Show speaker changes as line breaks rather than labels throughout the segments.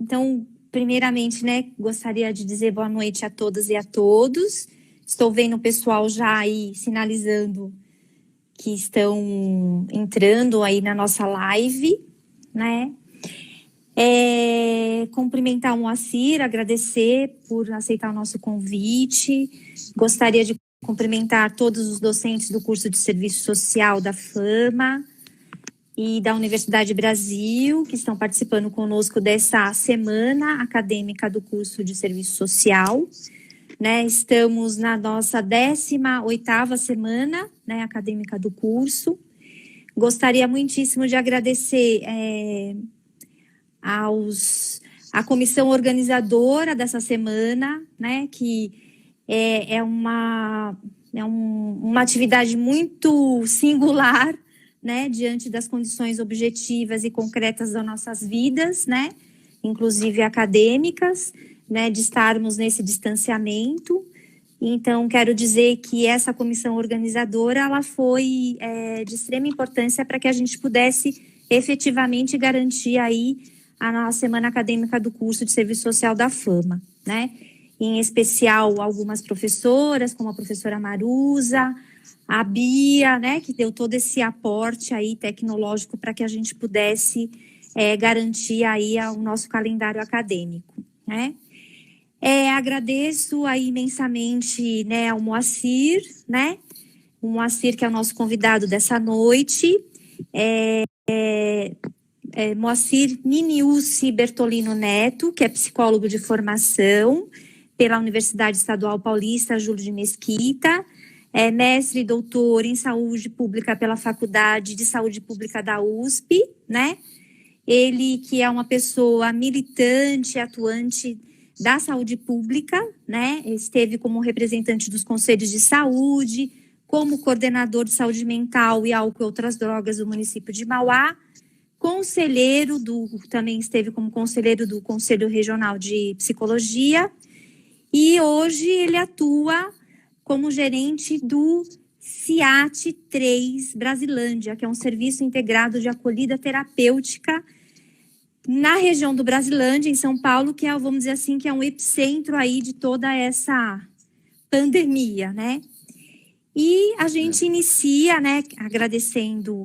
Então, primeiramente, né, gostaria de dizer boa noite a todas e a todos. Estou vendo o pessoal já aí sinalizando que estão entrando aí na nossa live, né? Cumprimentar o Moacir, agradecer por aceitar o nosso convite. Gostaria de cumprimentar todos os docentes do curso de Serviço Social da FAMA e da Universidade Brasil, que estão participando conosco dessa semana acadêmica do curso de Serviço Social. Né, estamos na nossa 18ª semana, né, acadêmica do curso. Gostaria muitíssimo de agradecer à comissão organizadora dessa semana, né, que é uma atividade muito singular, né, diante das condições objetivas e concretas das nossas vidas, né, inclusive acadêmicas, né, de estarmos nesse distanciamento. Então, quero dizer que essa comissão organizadora, ela foi de extrema importância para que a gente pudesse efetivamente garantir aí a nossa semana acadêmica do curso de Serviço Social da FAMA, né? Em especial, algumas professoras, como a professora Marusa, a Bia, né, que deu todo esse aporte aí tecnológico para que a gente pudesse garantir aí o nosso calendário acadêmico, né? Agradeço aí imensamente, né, ao Moacir, né? O Moacir, que é o nosso convidado dessa noite. Moacir Niniucci Bertolino Neto, que é psicólogo de formação pela Universidade Estadual Paulista Júlio de Mesquita, mestre e doutor em saúde pública pela Faculdade de Saúde Pública da USP, né? Ele que é uma pessoa militante, atuante da saúde pública, né? Esteve como representante dos conselhos de saúde, como coordenador de saúde mental e álcool e outras drogas do município de Mauá, também esteve como conselheiro do Conselho Regional de Psicologia, e hoje ele atua como gerente do CIAT 3 Brasilândia, que é um serviço integrado de acolhida terapêutica na região do Brasilândia, em São Paulo, que é, vamos dizer assim, que é um epicentro aí de toda essa pandemia, né? E a gente inicia, né, agradecendo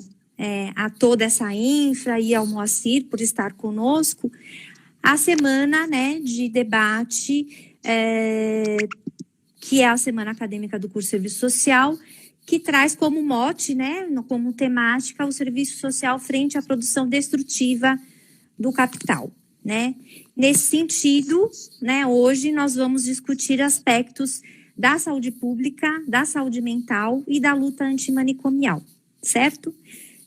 a toda essa infra e ao Moacir por estar conosco, a semana, né, de debate, que é a Semana Acadêmica do Curso de Serviço Social, que traz como mote, né, como temática, o serviço social frente à produção destrutiva do capital, né? Nesse sentido, né, hoje nós vamos discutir aspectos da saúde pública, da saúde mental e da luta antimanicomial, certo?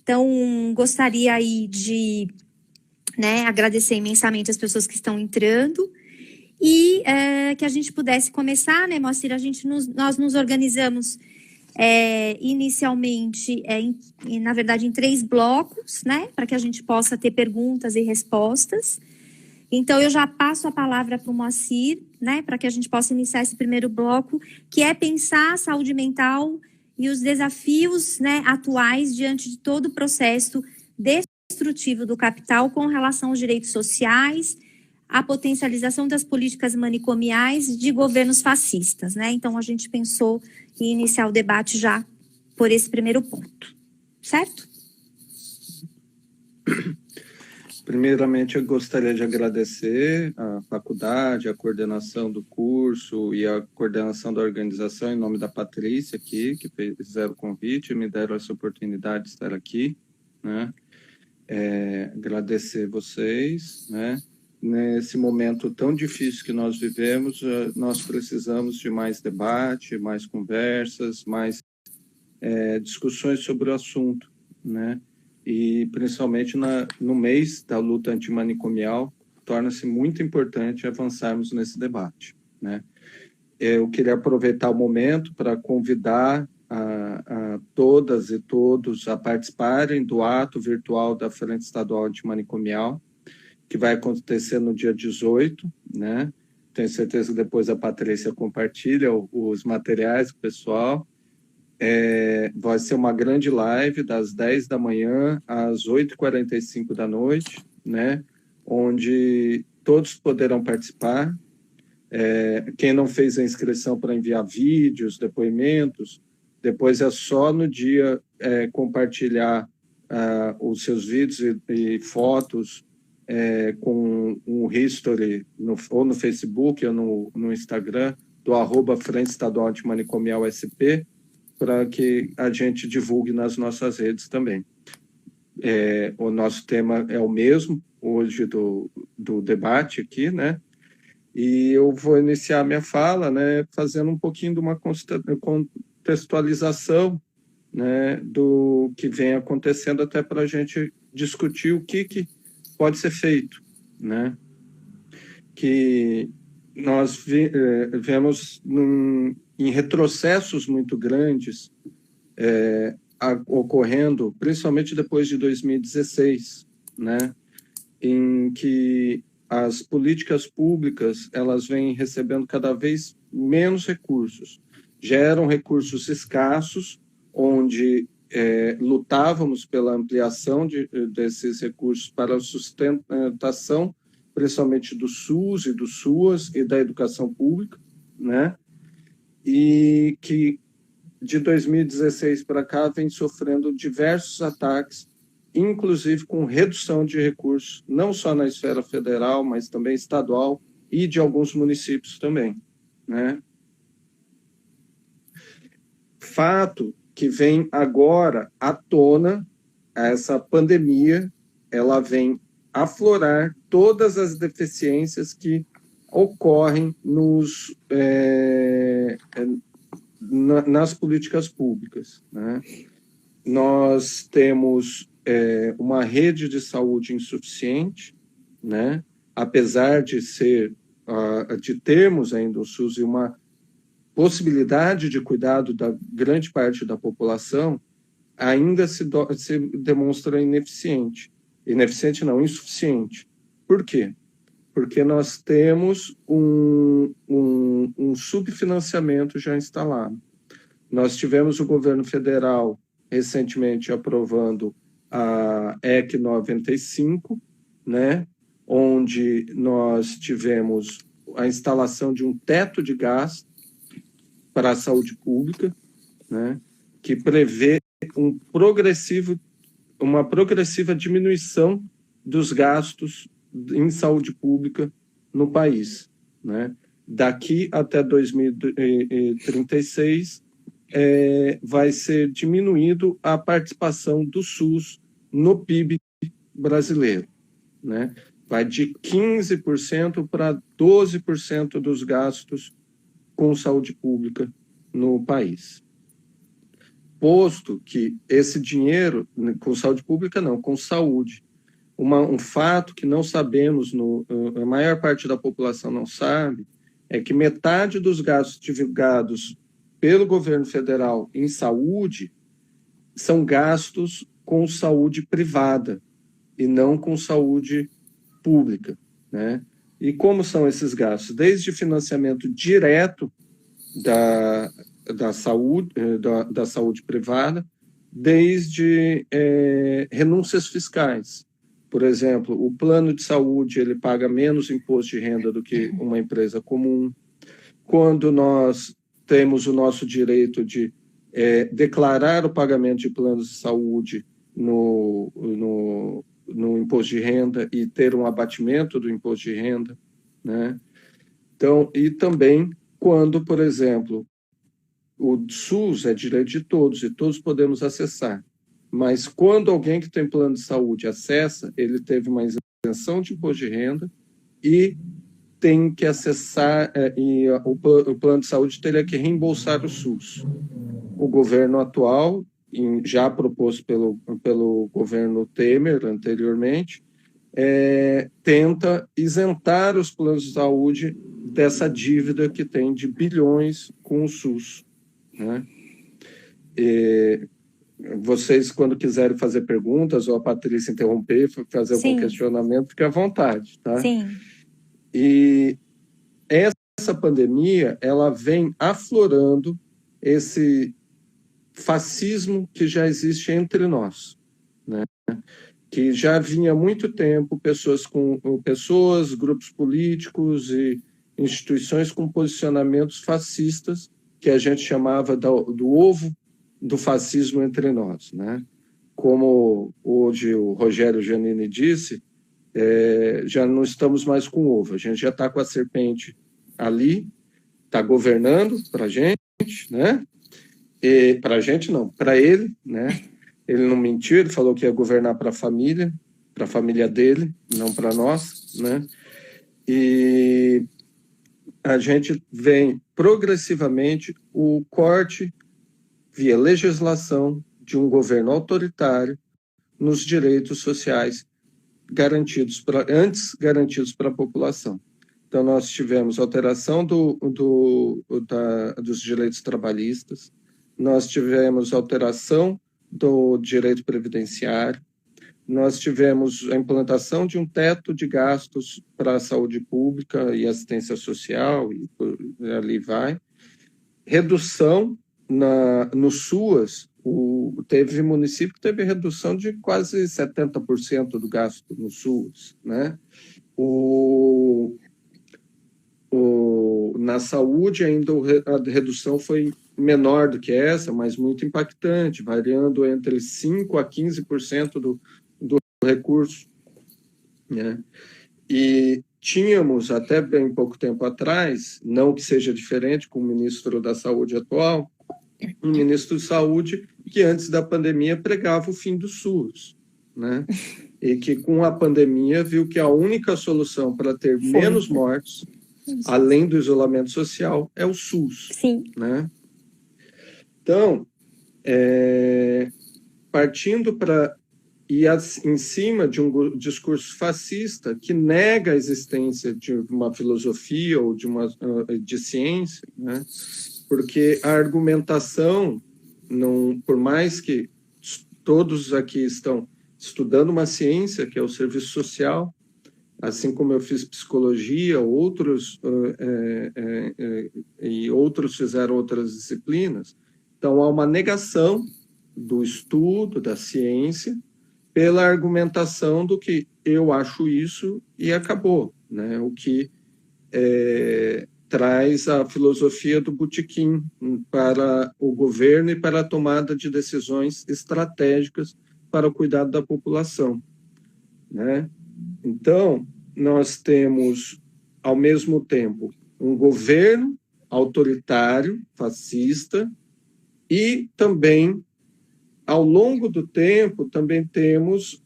Então, gostaria aí de, né, agradecer imensamente as pessoas que estão entrando e que a gente pudesse começar, né, Moacir? Nós nos organizamos inicialmente, na verdade, em 3 blocos, né, para que a gente possa ter perguntas e respostas. Então, eu já passo a palavra para o Moacir, né, para que a gente possa iniciar esse primeiro bloco, que é pensar a saúde mental e os desafios, né, atuais diante de todo o processo destrutivo do capital com relação aos direitos sociais, a potencialização das políticas manicomiais de governos fascistas, né? Então, a gente pensou em iniciar o debate já por esse primeiro ponto, certo?
Primeiramente, eu gostaria de agradecer à faculdade, a coordenação do curso e a coordenação da organização, em nome da Patrícia aqui, que fizeram o convite e me deram essa oportunidade de estar aqui, né? Agradecer vocês, né? Nesse momento tão difícil que nós vivemos, nós precisamos de mais debate, mais conversas, mais discussões sobre o assunto, né? E principalmente no mês da luta antimanicomial, torna-se muito importante avançarmos nesse debate, né? Eu queria aproveitar o momento para convidar a todas e todos a participarem do ato virtual da Frente Estadual Antimanicomial, que vai acontecer no dia 18, né? Tenho certeza que depois a Patrícia compartilha os materiais do pessoal. Vai ser uma grande live das 10 da manhã às 8h45 da noite, né? Onde todos poderão participar. Quem não fez a inscrição para enviar vídeos, depoimentos, depois é só no dia compartilhar os seus vídeos e fotos com um history ou no Facebook ou no Instagram do @Frente Estadual Antimanicomial SP, para que a gente divulgue nas nossas redes também. O nosso tema é o mesmo hoje do debate aqui, né? E eu vou iniciar minha fala, né, fazendo um pouquinho de uma contextualização, né, do que vem acontecendo, até para a gente discutir o que pode ser feito, né? Que nós vemos em retrocessos muito grandes ocorrendo, principalmente depois de 2016, né, em que as políticas públicas elas vêm recebendo cada vez menos recursos. Já eram recursos escassos, onde lutávamos pela ampliação desses recursos para a sustentação, principalmente do SUS e do SUAS e da educação pública, né? E que de 2016 para cá vem sofrendo diversos ataques, inclusive com redução de recursos, não só na esfera federal, mas também estadual e de alguns municípios também, né? Fato que vem agora à tona, essa pandemia, ela vem aflorar todas as deficiências que ocorrem nas políticas públicas, né? Nós temos uma rede de saúde insuficiente, né? Apesar de termos ainda o SUS e uma possibilidade de cuidado da grande parte da população, ainda se demonstra ineficiente. Ineficiente não, insuficiente. Por quê? Porque nós temos um subfinanciamento já instalado. Nós tivemos o governo federal recentemente aprovando a EC 95, né, onde nós tivemos a instalação de um teto de gasto para a saúde pública, né, que prevê uma progressiva diminuição dos gastos em saúde pública no país, né? Daqui até 2036, vai ser diminuído a participação do SUS no PIB brasileiro, né? Vai de 15% para 12% dos gastos com saúde pública no país. Posto que esse dinheiro, com saúde pública não, com saúde, um fato que não sabemos, a maior parte da população não sabe, é que metade dos gastos divulgados pelo governo federal em saúde são gastos com saúde privada e não com saúde pública, né? E como são esses gastos? Desde financiamento direto da saúde privada, desde renúncias fiscais. Por exemplo, o plano de saúde ele paga menos imposto de renda do que uma empresa comum. Quando nós temos o nosso direito de declarar o pagamento de planos de saúde no imposto de renda e ter um abatimento do imposto de renda, né? Então, e também quando, por exemplo, o SUS é direito de todos e todos podemos acessar. Mas quando alguém que tem plano de saúde acessa, ele teve uma isenção de imposto de renda e tem que acessar, o plano de saúde teria que reembolsar o SUS. O governo atual, já proposto pelo governo Temer anteriormente, tenta isentar os planos de saúde dessa dívida que tem de bilhões com o SUS, né? Vocês, quando quiserem fazer perguntas, ou a Patrícia interromper, fazer algum questionamento, fique à vontade, tá?
Sim.
E essa pandemia, ela vem aflorando esse fascismo que já existe entre nós, né? que já vinha há muito tempo pessoas, grupos políticos e instituições com posicionamentos fascistas, que a gente chamava do ovo do fascismo entre nós, né? Como hoje o Rogério Giannini disse, já não estamos mais com ovo, a gente já está com a serpente ali, está governando para a gente, né? Para a gente não, para ele, né? Ele não mentiu, ele falou que ia governar para a família dele, não para nós, né? E a gente vem progressivamente o corte via legislação de um governo autoritário nos direitos sociais antes garantidos para a população. Então, nós tivemos alteração dos direitos trabalhistas, nós tivemos alteração do direito previdenciário, nós tivemos a implantação de um teto de gastos para a saúde pública e assistência social, e ali vai. Redução no SUAS, teve município que teve redução de quase 70% do gasto no SUAS, né? Na saúde, ainda a redução foi menor do que essa, mas muito impactante, variando entre 5% a 15% do recurso, né? E tínhamos, até bem pouco tempo atrás, não que seja diferente com o ministro da Saúde atual, um ministro de Saúde que antes da pandemia pregava o fim do SUS, né? E que com a pandemia viu que a única solução para ter menos mortes, além do isolamento social, é o SUS.
Sim.
Né? Então, partindo para... E em cima de um discurso fascista que nega a existência de uma filosofia ou de ciência, né? Porque a argumentação, por mais que todos aqui estão estudando uma ciência, que é o serviço social, assim como eu fiz psicologia, outros fizeram outras disciplinas, então há uma negação do estudo, da ciência, pela argumentação do que eu acho isso e acabou, né? O que traz a filosofia do botequim para o governo e para a tomada de decisões estratégicas para o cuidado da população, né? Então, nós temos, ao mesmo tempo, um governo autoritário, fascista, e também, ao longo do tempo, também temos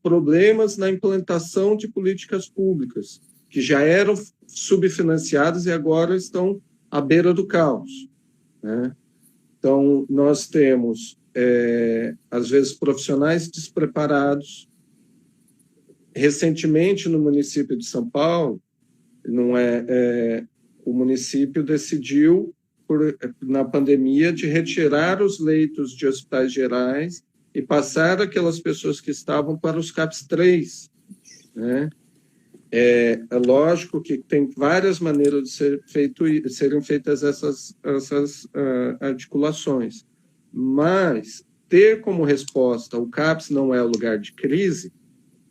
problemas na implantação de políticas públicas, que já eram subfinanciadas e agora estão à beira do caos, né? Então, nós temos, às vezes, profissionais despreparados. Recentemente, no município de São Paulo, o município decidiu, na pandemia, de retirar os leitos de hospitais gerais e passar aquelas pessoas que estavam para os CAPs 3, né? É lógico que tem várias maneiras de serem feitas essas articulações, mas ter como resposta o CAPS não é o lugar de crise,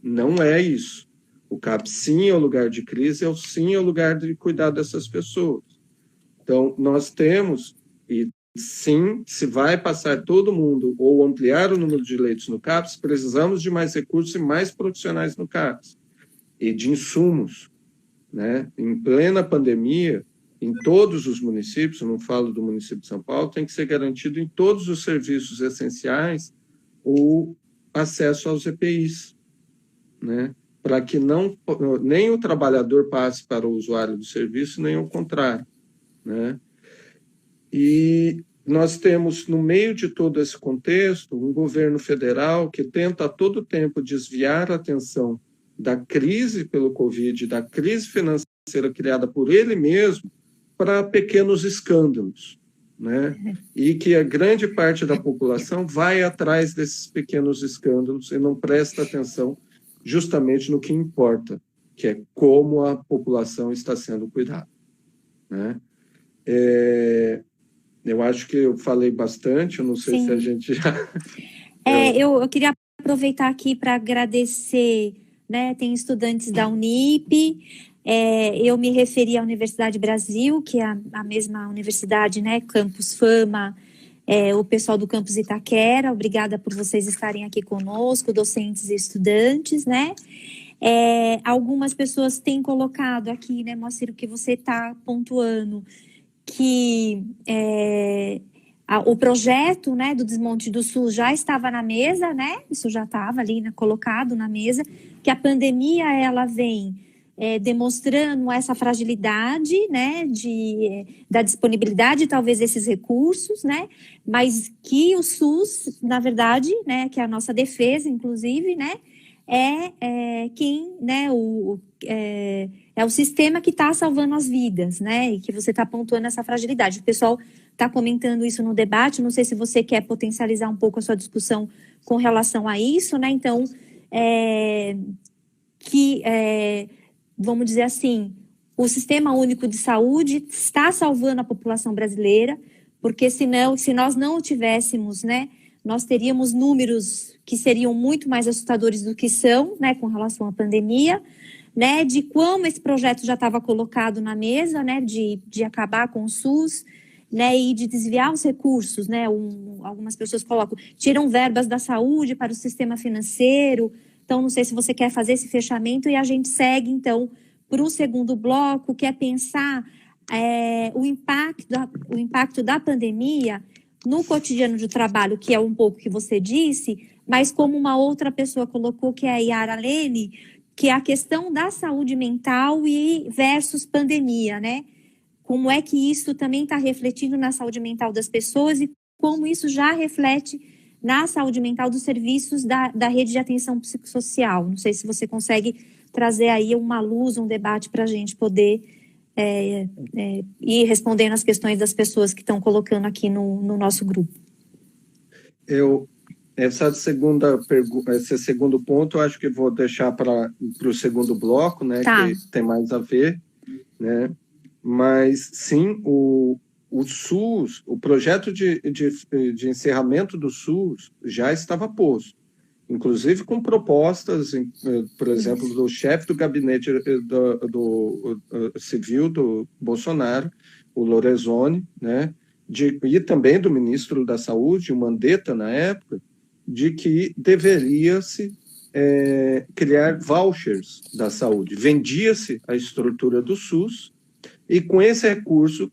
não é isso. O CAPS sim é o lugar de crise, sim é o lugar de cuidar dessas pessoas. Então, nós temos, e sim, se vai passar todo mundo ou ampliar o número de leitos no CAPS, precisamos de mais recursos e mais profissionais no CAPS. E de insumos, né? Em plena pandemia, em todos os municípios, eu não falo do município de São Paulo, tem que ser garantido em todos os serviços essenciais o acesso aos EPIs, né? Para que nem o trabalhador passe para o usuário do serviço, nem o contrário, né? E nós temos, no meio de todo esse contexto, um governo federal que tenta a todo tempo desviar a atenção da crise pelo Covid, da crise financeira criada por ele mesmo, para pequenos escândalos, né? E que a grande parte da população vai atrás desses pequenos escândalos e não presta atenção justamente no que importa, que é como a população está sendo cuidada, né? Eu acho que eu falei bastante, eu não sei se a gente já...
Eu queria aproveitar aqui para agradecer, né? Tem estudantes da Unip, eu me referi à Universidade Brasil, que é a mesma universidade, né? Campus Fama, o pessoal do Campus Itaquera, obrigada por vocês estarem aqui conosco, docentes e estudantes, né? Algumas pessoas têm colocado aqui, né, Moacir, que você está pontuando, que o projeto, né, do desmonte do SUS já estava na mesa, né? Isso já estava ali, né, colocado na mesa, que a pandemia ela vem demonstrando essa fragilidade, né, da disponibilidade talvez desses recursos, né, mas que o SUS, na verdade, né, que é a nossa defesa, inclusive, né, quem, né, é o sistema que está salvando as vidas, né, e que você está pontuando essa fragilidade. O pessoal está comentando isso no debate, não sei se você quer potencializar um pouco a sua discussão com relação a isso, né, então, vamos dizer assim, o Sistema Único de Saúde está salvando a população brasileira, porque se nós não o tivéssemos, né, nós teríamos números que seriam muito mais assustadores do que são, né, com relação à pandemia, né, de como esse projeto já estava colocado na mesa, né, de acabar com o SUS, né, e de desviar os recursos, né, algumas pessoas colocam, tiram verbas da saúde para o sistema financeiro. Então, não sei se você quer fazer esse fechamento e a gente segue, então, para o segundo bloco, que é pensar o impacto da pandemia no cotidiano de trabalho, que é um pouco que você disse, mas como uma outra pessoa colocou, que é a Yara Lene, que é a questão da saúde mental e versus pandemia, né? Como é que isso também está refletindo na saúde mental das pessoas e como isso já reflete na saúde mental dos serviços da rede de atenção psicossocial. Não sei se você consegue trazer aí uma luz, um debate para a gente poder ir respondendo as questões das pessoas que estão colocando aqui no nosso grupo.
Esse segundo ponto, eu acho que vou deixar para o segundo bloco, né, tá, que tem mais a ver, né? Mas, sim, o SUS, o projeto de encerramento do SUS já estava posto, inclusive com propostas, por exemplo, do chefe do gabinete do civil do Bolsonaro, o Lorenzoni, né, e também do ministro da Saúde, o Mandetta, na época, de que deveria-se criar vouchers da saúde. Vendia-se a estrutura do SUS e, com esse recurso,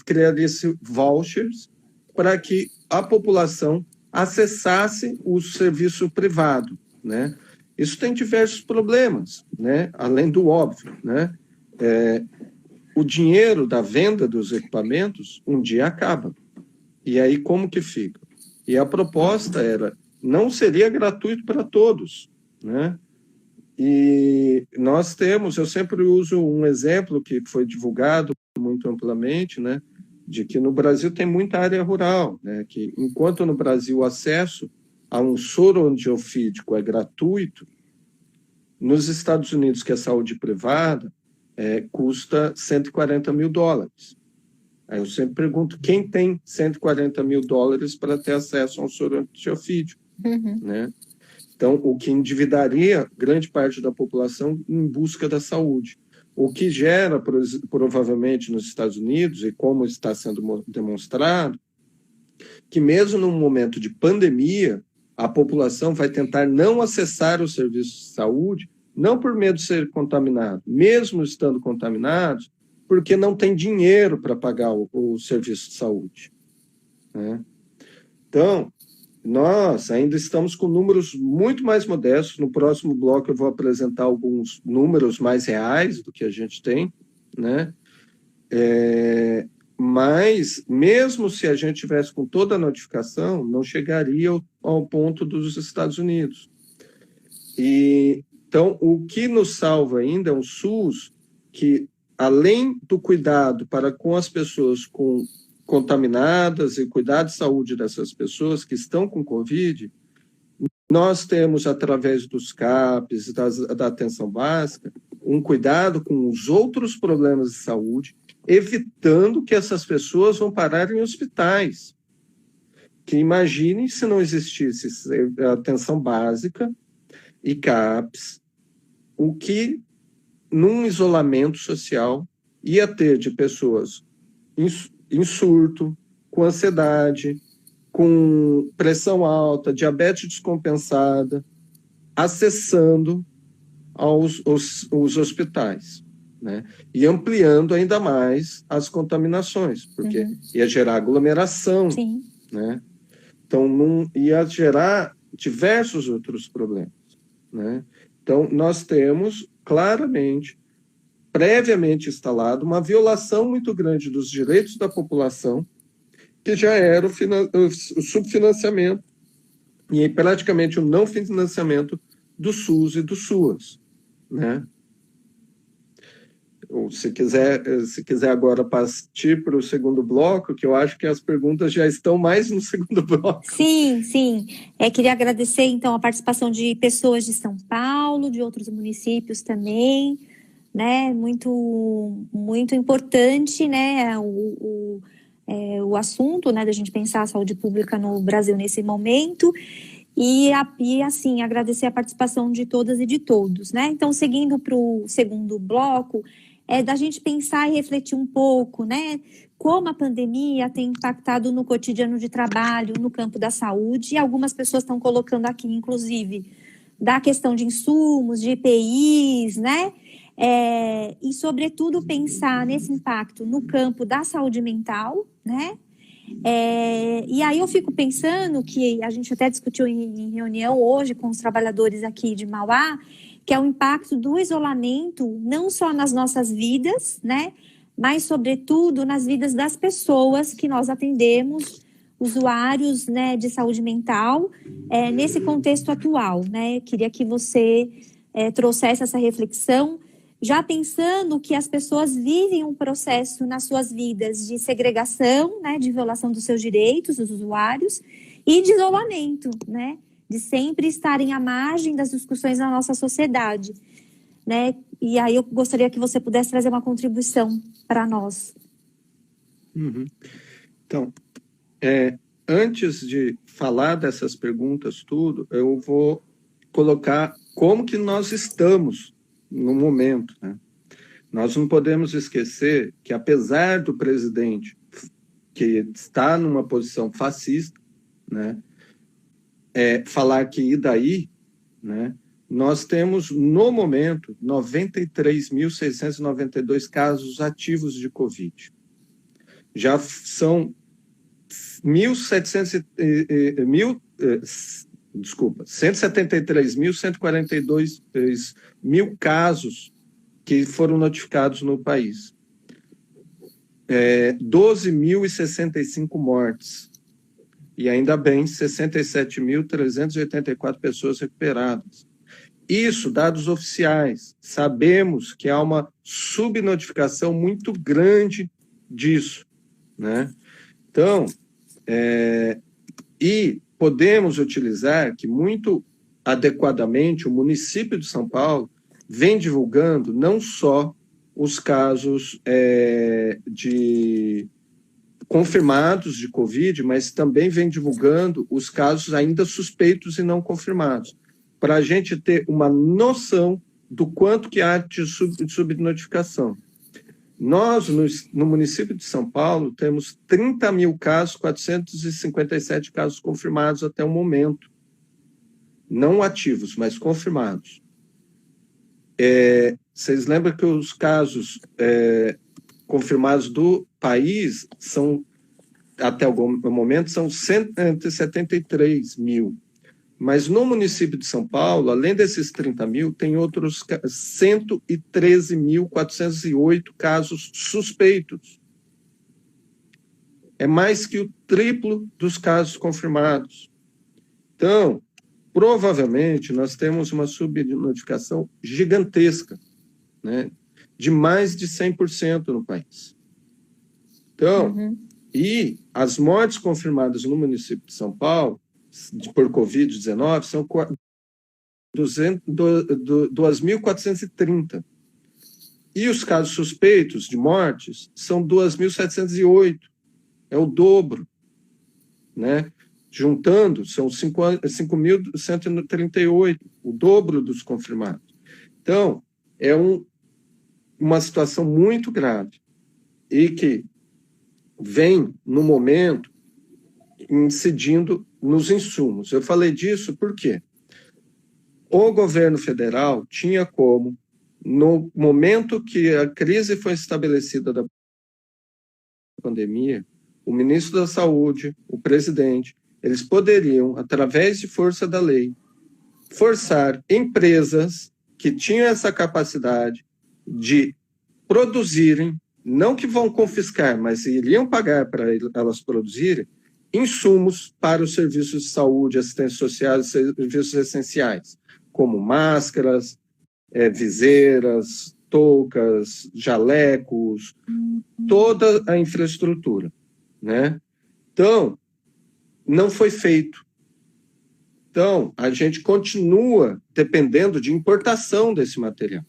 criaria-se vouchers para que a população acessasse o serviço privado, né? Isso tem diversos problemas, né? Além do óbvio, né? O dinheiro da venda dos equipamentos um dia acaba. E aí como que fica? E a proposta não seria gratuito para todos, né? E nós eu sempre uso um exemplo que foi divulgado muito amplamente, né? De que no Brasil tem muita área rural, né? Que enquanto no Brasil o acesso a um soro antiofídico é gratuito, nos Estados Unidos, que é saúde privada, custa $140 mil. Aí eu sempre pergunto, quem tem $140 mil para ter acesso a um soro antiofídico, né? Então, o que endividaria grande parte da população em busca da saúde. O que gera, provavelmente, nos Estados Unidos, e como está sendo demonstrado, que mesmo num momento de pandemia, a população vai tentar não acessar os serviços de saúde, não por medo de ser contaminado, mesmo estando contaminados, porque não tem dinheiro para pagar o serviço de saúde, né? Então, nós ainda estamos com números muito mais modestos. No próximo bloco eu vou apresentar alguns números mais reais do que a gente tem, né? Mas, mesmo se a gente tivesse com toda a notificação, não chegaria ao ponto dos Estados Unidos. Então, o que nos salva ainda é um SUS que, além do cuidado com as pessoas contaminadas e cuidar de saúde dessas pessoas que estão com Covid, nós temos, através dos CAPs, da atenção básica, um cuidado com os outros problemas de saúde, evitando que essas pessoas vão parar em hospitais. que imagine se não existisse atenção básica e CAPS, o que num isolamento social ia ter de pessoas em surto, com ansiedade, com pressão alta, diabetes descompensada, acessando os hospitais, né? E ampliando ainda mais as contaminações, porque ia gerar aglomeração,
Sim.
né? Então, ia gerar diversos outros problemas, né? Então, nós temos claramente, previamente instalado, uma violação muito grande dos direitos da população, que já era o subfinanciamento e praticamente o não financiamento do SUS e do SUAS, né? Ou se quiser agora partir para o segundo bloco, que eu acho que as perguntas já estão mais no segundo bloco.
Sim, sim. Queria agradecer, então, a participação de pessoas de São Paulo, de outros municípios também, né? Muito, muito importante, né? O assunto, né? Da gente pensar a saúde pública no Brasil nesse momento. E assim, agradecer a participação de todas e de todos, né? Então, seguindo para o segundo bloco, da gente pensar e refletir um pouco, né? Como a pandemia tem impactado no cotidiano de trabalho, no campo da saúde, e algumas pessoas estão colocando aqui, inclusive, da questão de insumos, de EPIs, né? E, sobretudo, pensar nesse impacto no campo da saúde mental, né? E aí eu fico pensando que a gente até discutiu em reunião hoje com os trabalhadores aqui de Mauá, que é o impacto do isolamento, não só nas nossas vidas, né, mas sobretudo nas vidas das pessoas que nós atendemos, usuários, né, de saúde mental, nesse contexto atual, né? Queria que você trouxesse essa reflexão, já pensando que as pessoas vivem um processo nas suas vidas de segregação, né, de violação dos seus direitos, dos usuários, e de isolamento, né, de sempre estarem à margem das discussões na nossa sociedade, né? E aí eu gostaria que você pudesse trazer uma contribuição para nós.
Então, antes de falar dessas perguntas tudo, eu vou colocar como que nós estamos no momento, né? Nós não podemos esquecer que, apesar do presidente que está numa posição fascista, né, falar que e daí, né, nós temos, no momento, 93.692 casos ativos de Covid. Já são 173.142 mil casos que foram notificados no país. 12.065 mortes. E ainda bem, 67.384 pessoas recuperadas. Isso, dados oficiais. Sabemos que há uma subnotificação muito grande disso, né? Então, e podemos utilizar que muito adequadamente o município de São Paulo vem divulgando não só os casos confirmados de Covid, mas também vem divulgando os casos ainda suspeitos e não confirmados, para a gente ter uma noção do quanto que há de subnotificação. Nós, no município de São Paulo, temos 30 mil casos, 457 casos confirmados até o momento. Não ativos, mas confirmados. Vocês lembram que os casos confirmados do país são, até algum momento, são 173 mil. Mas no município de São Paulo, além desses 30 mil, tem outros 113.408 casos suspeitos. É mais que o triplo dos casos confirmados. Então, provavelmente, nós temos uma subnotificação gigantesca, né, de mais de 100% no país. Então, e as mortes confirmadas no município de São Paulo, por Covid-19, são 2.430. E os casos suspeitos de mortes são 2.708. É o dobro, né? juntando, são 5.138, o dobro dos confirmados. Então, é uma situação muito grave e que vem, no momento, incidindo nos insumos. Eu falei disso porque o governo federal tinha como, no momento que a crise foi estabelecida da pandemia, o ministro da Saúde, o presidente, eles poderiam, através de força da lei, forçar empresas que tinham essa capacidade de produzirem, não que vão confiscar, mas iriam pagar para elas produzirem, insumos para os serviços de saúde, assistência social e serviços essenciais, como máscaras, viseiras, toucas, jalecos, toda a infraestrutura, né? Então, não foi feito. Então, a gente continua dependendo de importação desse material.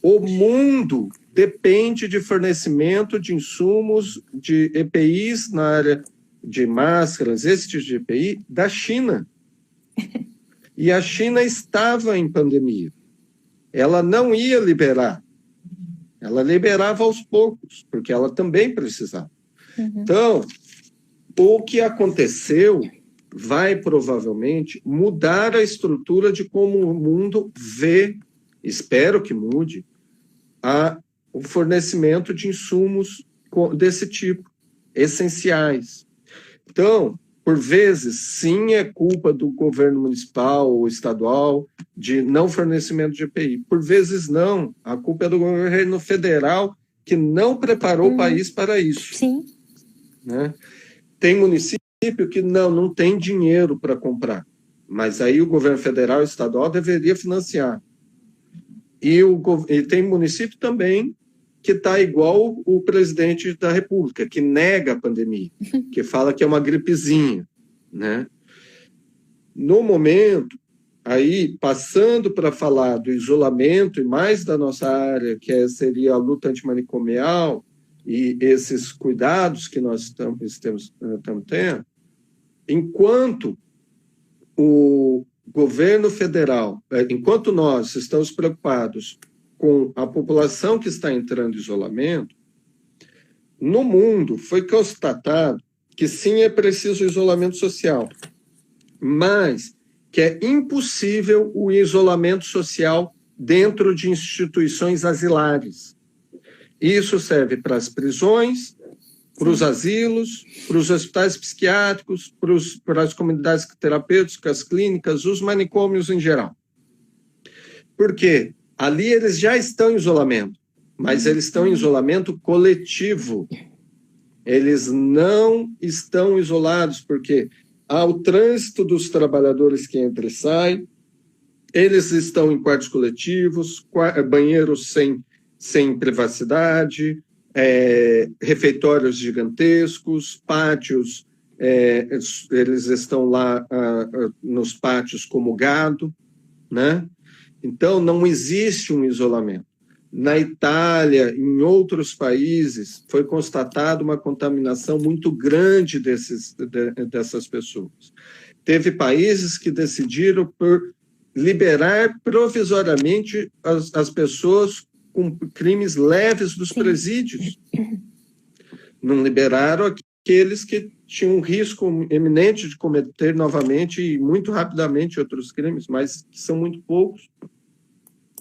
O mundo depende de fornecimento de insumos, de EPIs na área de máscaras, esse tipo de EPI, da China. E a China estava em pandemia. Ela não ia liberar. Ela liberava aos poucos, porque ela também precisava. Então, o que aconteceu vai provavelmente mudar a estrutura de como o mundo vê, espero que mude, o fornecimento de insumos desse tipo, essenciais. Então, por vezes, sim, é culpa do governo municipal ou estadual de não fornecimento de EPI. Por vezes, não. A culpa é do governo federal que não preparou o país para isso.
Sim.
Né? Tem município que não tem dinheiro para comprar, mas aí o governo federal e estadual deveria financiar. E tem município também que está igual o presidente da República, que nega a pandemia, que fala que é uma gripezinha, né? No momento, aí, passando para falar do isolamento e mais da nossa área, que seria a luta antimanicomial e esses cuidados que nós estamos tendo, enquanto o governo federal, enquanto nós estamos preocupados com a população que está entrando em isolamento, no mundo foi constatado que sim, é preciso isolamento social, mas que é impossível o isolamento social dentro de instituições asilares. Isso serve para as prisões, para os asilos, para os hospitais psiquiátricos, para as comunidades terapêuticas, clínicas, os manicômios em geral. Por quê? Ali eles já estão em isolamento, mas eles estão em isolamento coletivo. Eles não estão isolados, porque há o trânsito dos trabalhadores que entra e sai, eles estão em quartos coletivos, banheiros sem privacidade, refeitórios gigantescos, pátios, eles estão lá nos pátios como gado, né? Então, não existe um isolamento. Na Itália, em outros países, foi constatada uma contaminação muito grande dessas pessoas. Teve países que decidiram por liberar provisoriamente as pessoas com crimes leves dos presídios. Não liberaram aqueles que tinham um risco eminente de cometer novamente e muito rapidamente outros crimes, mas que são muito poucos.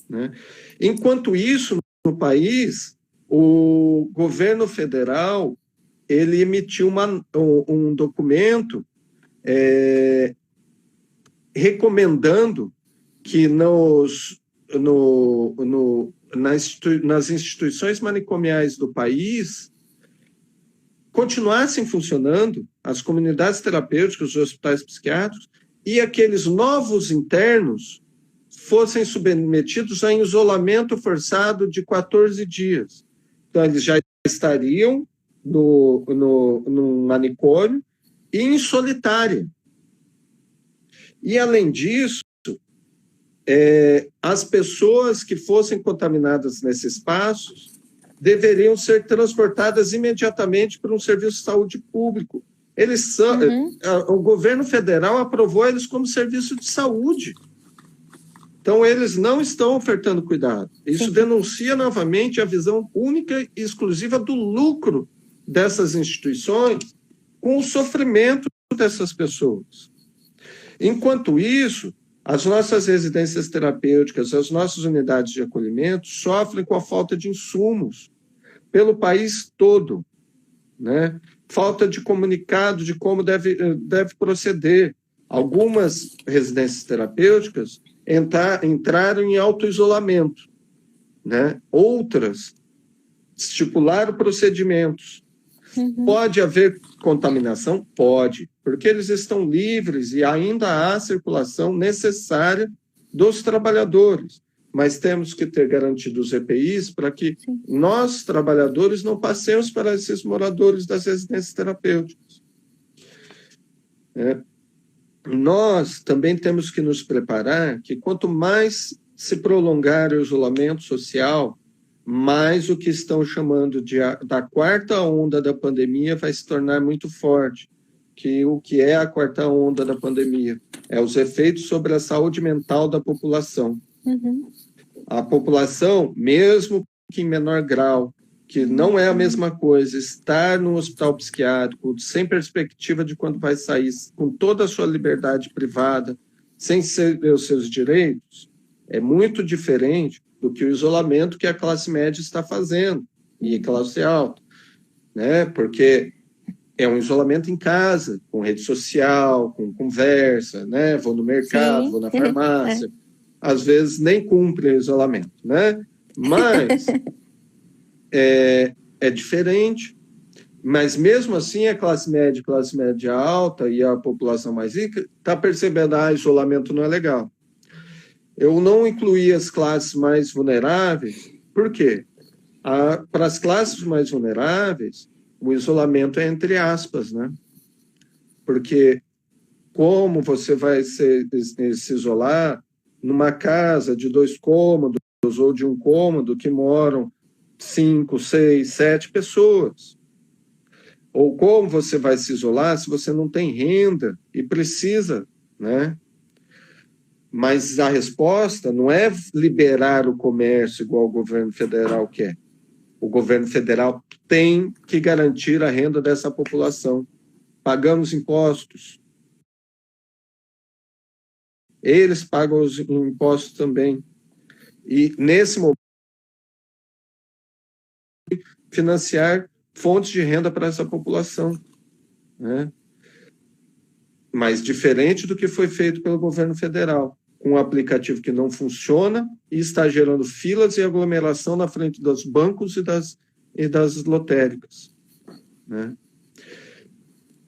Né? Enquanto isso, no país, o governo federal ele emitiu um documento recomendando que nas instituições manicomiais do país continuassem funcionando as comunidades terapêuticas, os hospitais psiquiátricos, e aqueles novos internos fossem submetidos a isolamento forçado de 14 dias. Então, eles já estariam no manicômio e em solitária. E, além disso, as pessoas que fossem contaminadas nesses espaços deveriam ser transportadas imediatamente para um serviço de saúde público Eles são, o governo federal aprovou eles como serviço de saúde. Então, eles não estão ofertando cuidado. Isso denuncia novamente a visão única e exclusiva do lucro dessas instituições com o sofrimento dessas pessoas. Enquanto isso, as nossas residências terapêuticas, as nossas unidades de acolhimento sofrem com a falta de insumos pelo país todo, né? Falta de comunicado de como deve proceder. Algumas residências terapêuticas entraram em auto-isolamento, né? Outras estipularam procedimentos. Pode haver contaminação? Pode, porque eles estão livres e ainda há circulação necessária dos trabalhadores. Mas temos que ter garantido os EPIs para que nós, trabalhadores, não passemos para esses moradores das residências terapêuticas. Nós também temos que nos preparar que quanto mais se prolongar o isolamento social, mais o que estão chamando da quarta onda da pandemia vai se tornar muito forte. O que é a quarta onda da pandemia? É os efeitos sobre a saúde mental da população. A população, mesmo que em menor grau, que não é a mesma coisa, estar no hospital psiquiátrico, sem perspectiva de quando vai sair, com toda a sua liberdade privada, sem ceder os seus direitos, é muito diferente do que o isolamento que a classe média está fazendo, e a classe alta, né? Porque é um isolamento em casa, com rede social, com conversa, né? Vou no mercado, vou na farmácia, às vezes nem cumpre o isolamento, né? Mas é diferente. Mas mesmo assim a classe média alta e a população mais rica está percebendo que isolamento não é legal. Eu não incluí as classes mais vulneráveis, por quê? Para as classes mais vulneráveis, o isolamento é entre aspas, né? Porque como você vai se isolar numa casa de 2 cômodos ou de 1 cômodo que moram 5, 6, 7 pessoas? Ou como você vai se isolar se você não tem renda e precisa, né? Mas a resposta não é liberar o comércio igual o governo federal quer. O governo federal tem que garantir a renda dessa população. Pagamos impostos. Eles pagam os impostos também. E, nesse momento, financiar fontes de renda para essa população, né? Mas diferente do que foi feito pelo governo federal, com um aplicativo que não funciona e está gerando filas e aglomeração na frente dos bancos e das lotéricas, né?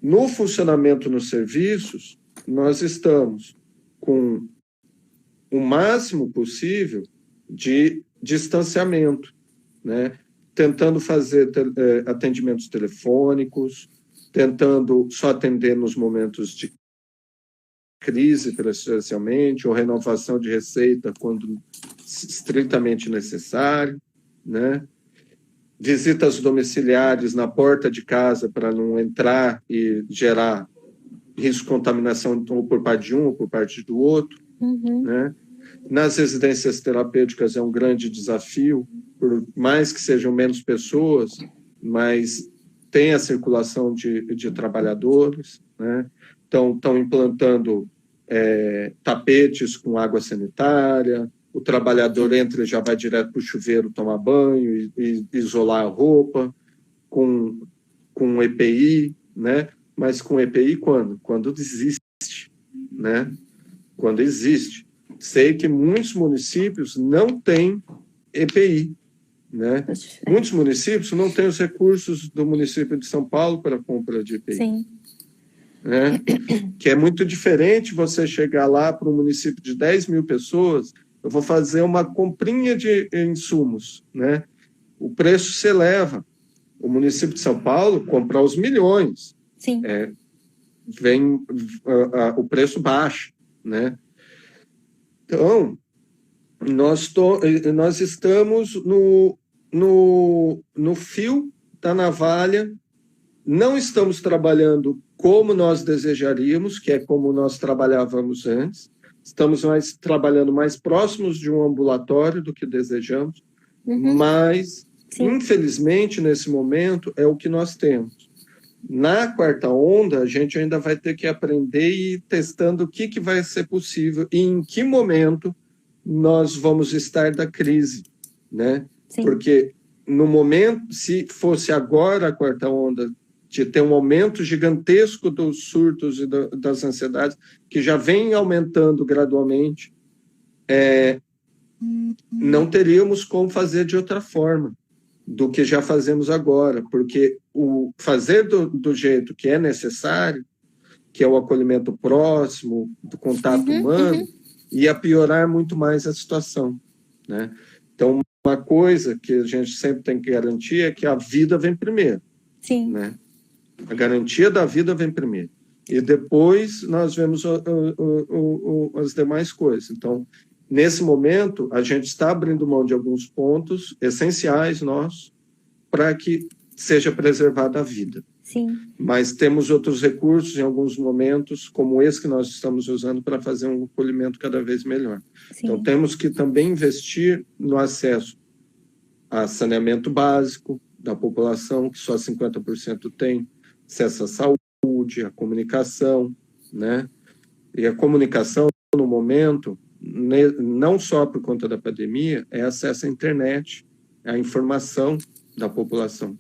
No funcionamento nos serviços, nós estamos com o máximo possível de distanciamento, né? Tentando fazer atendimentos telefônicos, tentando só atender nos momentos de crise, presencialmente, ou renovação de receita quando estritamente necessário, né? Visitas domiciliares na porta de casa para não entrar e gerar risco de contaminação ou por parte de um ou por parte do outro, né? Nas residências terapêuticas é um grande desafio, por mais que sejam menos pessoas, mas tem a circulação de trabalhadores, né? Estão implantando tapetes com água sanitária, o trabalhador entra e já vai direto para o chuveiro tomar banho e isolar a roupa, com EPI, né? Mas com EPI quando? Quando existe, né? Quando existe. Sei que muitos municípios não têm EPI, né? Muitos municípios não têm os recursos do município de São Paulo para compra de EPI.
Sim.
Né? Que é muito diferente você chegar lá para um município de 10 mil pessoas, eu vou fazer uma comprinha de insumos, né? O preço se eleva. O município de São Paulo compra aos milhões.
Sim.
O preço baixa, né? Então, nós estamos no fio da navalha não estamos trabalhando como nós desejaríamos, que é como nós trabalhávamos antes. Estamos trabalhando mais próximos de um ambulatório do que desejamos, mas, infelizmente, nesse momento, é o que nós temos. Na quarta onda, a gente ainda vai ter que aprender e ir testando o que vai ser possível e em que momento nós vamos estar da crise, né? Sim. Porque no momento, se fosse agora a quarta onda, de ter um aumento gigantesco dos surtos e das ansiedades, que já vem aumentando gradualmente, não teríamos como fazer de outra forma do que já fazemos agora, porque o fazer do jeito que é necessário, que é o acolhimento próximo, do contato humano, ia piorar muito mais a situação, né? Então, uma coisa que a gente sempre tem que garantir é que a vida vem primeiro.
Sim.
Né? A garantia da vida vem primeiro. E depois nós vemos as demais coisas. Então, nesse momento, a gente está abrindo mão de alguns pontos essenciais nossos para que seja preservada a vida.
Sim.
Mas temos outros recursos em alguns momentos, como esse que nós estamos usando, para fazer um acolhimento cada vez melhor. Sim. Então, temos que também investir no acesso a saneamento básico da população, que só 50% tem, acesso à saúde, à comunicação, né? E a comunicação, no momento, não só por conta da pandemia, é acesso à internet, à informação da população.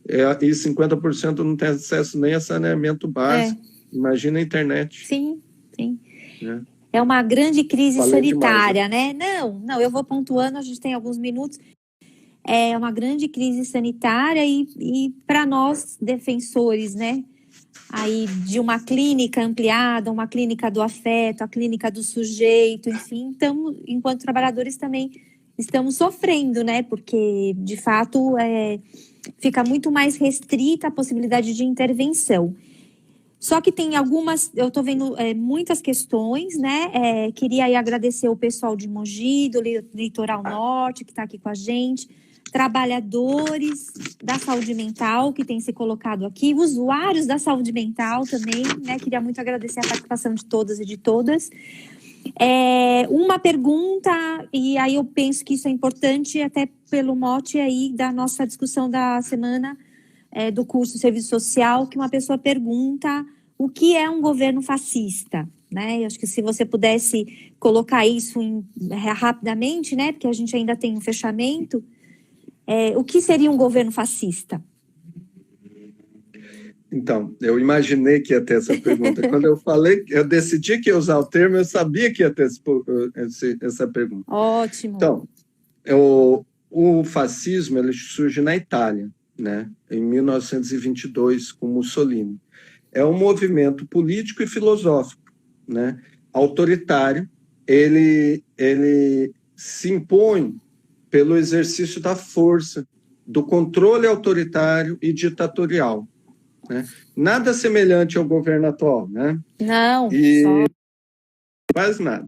E 50% não tem acesso nem a saneamento básico. Imagina a internet.
Sim, sim. É uma grande crise sanitária, né? Não, eu vou pontuando, a gente tem alguns minutos. É uma grande crise sanitária e para nós, defensores, né? Aí de uma clínica ampliada, uma clínica do afeto, a clínica do sujeito, enfim, enquanto trabalhadores também estamos sofrendo, né? Porque, de fato, fica muito mais restrita a possibilidade de intervenção. Só que tem algumas, eu estou vendo muitas questões, né? Queria aí agradecer o pessoal de Mogi, do Litoral Norte, que está aqui com a gente, trabalhadores da saúde mental que têm se colocado aqui, usuários da saúde mental também, né? Queria muito agradecer a participação de todas e de todas. Uma pergunta, e aí eu penso que isso é importante até pelo mote aí da nossa discussão da semana do curso Serviço Social, que uma pessoa pergunta o que é um governo fascista, né? Eu acho que se você pudesse colocar isso rapidamente, né? Porque a gente ainda tem um fechamento. O que seria um governo fascista?
Então, eu imaginei que ia ter essa pergunta. Quando eu decidi que ia usar o termo, eu sabia que ia ter essa pergunta.
Ótimo.
Então, o fascismo ele surge na Itália, né, em 1922, com Mussolini. É um movimento político e filosófico, né, autoritário. Ele se impõe pelo exercício da força, do controle autoritário e ditatorial. Né? Nada semelhante ao governo atual, né?
Não,
quase nada.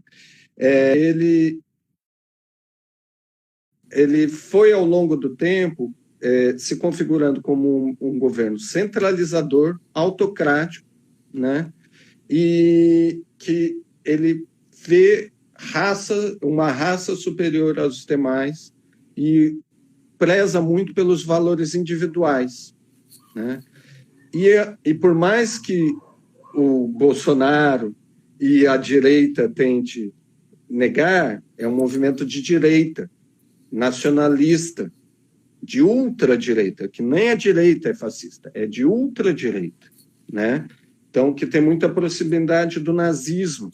Ele foi, ao longo do tempo, se configurando como um governo centralizador, autocrático, né? E que ele vê uma raça superior aos demais e preza muito pelos valores individuais, né? E por mais que o Bolsonaro e a direita tente negar, é um movimento de direita, nacionalista, de ultradireita, que nem a direita é fascista, é de ultradireita, né? Então, que tem muita proximidade do nazismo,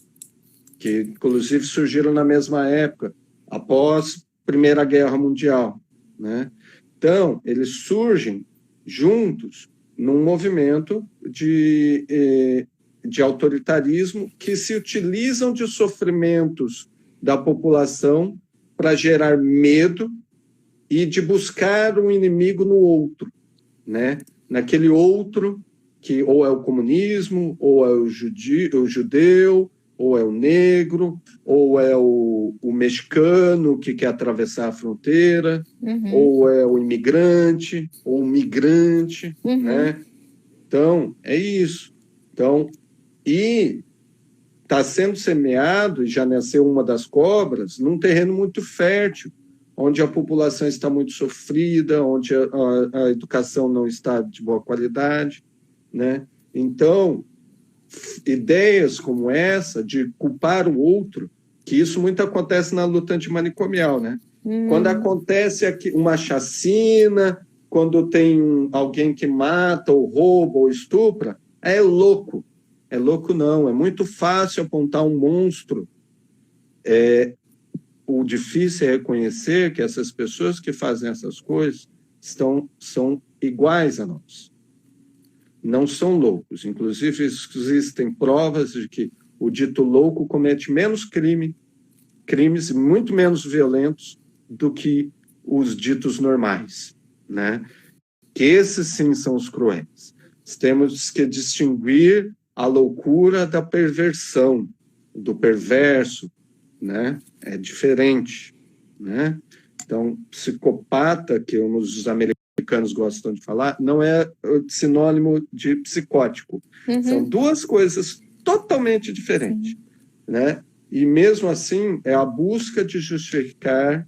que inclusive surgiram na mesma época, após a Primeira Guerra Mundial, né? Então, eles surgem juntos num movimento de autoritarismo que se utilizam de sofrimentos da população para gerar medo e de buscar um inimigo no outro, né? Naquele outro que ou é o comunismo, ou é o judeu, ou é o negro, ou é o mexicano que quer atravessar a fronteira, ou é o imigrante, ou o migrante, né? Então, é isso. Então, e está sendo semeado, e já nasceu uma das cobras, num terreno muito fértil, onde a população está muito sofrida, onde a educação não está de boa qualidade, né? Então, ideias como essa de culpar o outro, que isso muito acontece na luta antimanicomial, né? Quando acontece aqui uma chacina, quando tem alguém que mata, ou rouba, ou estupra, é louco. É louco não, é muito fácil apontar um monstro. O difícil é reconhecer que essas pessoas que fazem essas coisas são iguais a nós. Não são loucos. Inclusive, existem provas de que o dito louco comete menos crimes muito menos violentos do que os ditos normais, né? Que esses sim são os cruéis. Temos que distinguir a loucura da perversão, do perverso, né? É diferente, né? Então, psicopata, que os americanos gostam de falar, não é sinônimo de psicótico. São duas coisas totalmente diferentes, né? E mesmo assim, é a busca de justificar